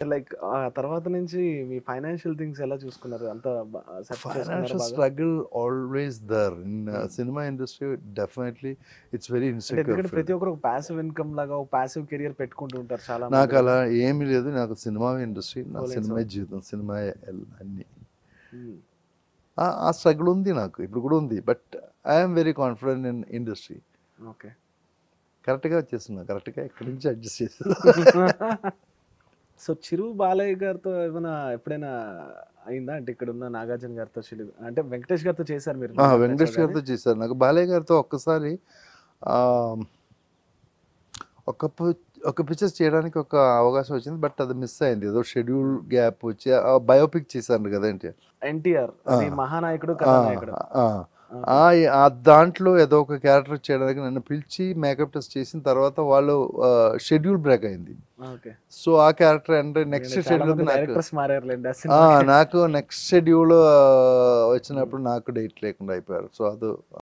Like ఆ తర్వాత నుంచి మీ ఫైనాన్షియల్ థింగ్స్ ఎలా చూసుకున్నారు? అంతా సెట్ చేసుకున్నారా Financial బాగా? struggle always there in హ్మ్. cinema industry. Definitely, it's very అంటే insecure ఎందుకంటే field. ప్రతి ఒక్కరు ఒక పాసివ్ ఇన్‌కమ్ లాగా, ఒక పాసివ్ కెరియర్ పెట్టుకుంటూ ఉంటారు చాలా నాకు మంది అలా గదా! ఏమీ లేదు. నాకు సినిమా ఇండస్ట్రీ, నా సోల్ అండ్ సినిమా సోల్. జీవితం, సినిమా అన్ని. హ్మ్. ఆ స్ట్రగుల్ ఉంది నాకు, ఇప్పుడు కూడా ఉంది. But I'm very confident in industry. Okay. కరెక్ట్గా వచ్చేస్తున్నా, కరెక్ట్గా ఇక్కడి నుంచి అడ్జస్ట్ చేసి. సో, 'చిరు బాలయ్య' గారితో ఏమైనా ఎప్పుడైనా అయిందా? అంటే ఇక్కడున్న నాగార్జున గారితో అంటే వెంకటేష్ గారితో చేశారు మీరు నాకు అన్నట్లు వెంకటేష్ గాని. గారితో చేశారు. నాకు బాలయ్య గారితో ఒక్కసారి ఆ, ఒక ఒక పిక్చర్ చేయడానికి ఒక అవకాశం వచ్చింది. బట్ అది మిస్ అయింది. ఏదో షెడ్యూల్ గ్యాప్ వచ్చి బయోపిక్ చేశారు కదా ఏంటి. ఎన్టీఆర్ ఆ, అది మహానాయకుడు, ఆ, కథానాయకుడు. ఆ, ఓకే. దాంట్లో ఏదో ఒక క్యారెక్టర్ చేయడానికి నన్ను పిలిచి మేకప్ టెస్ట్ చేసిన తర్వాత వాళ్ళు షెడ్యూల్ బ్రేక్ అయింది. ఓకే. సో ఆ క్యారెక్టర్ అంటే నెక్స్ట్ చాలా షెడ్యూల్కి మంది నాకు డైరెక్టర్స్ మారారులెండి ఆ సినిమాకి. నాకు నెక్స్ట్ షెడ్యూల్ హ్మ్. వచ్చినప్పుడు నాకు డేట్ లేకుండా అయిపోయారు. సో అది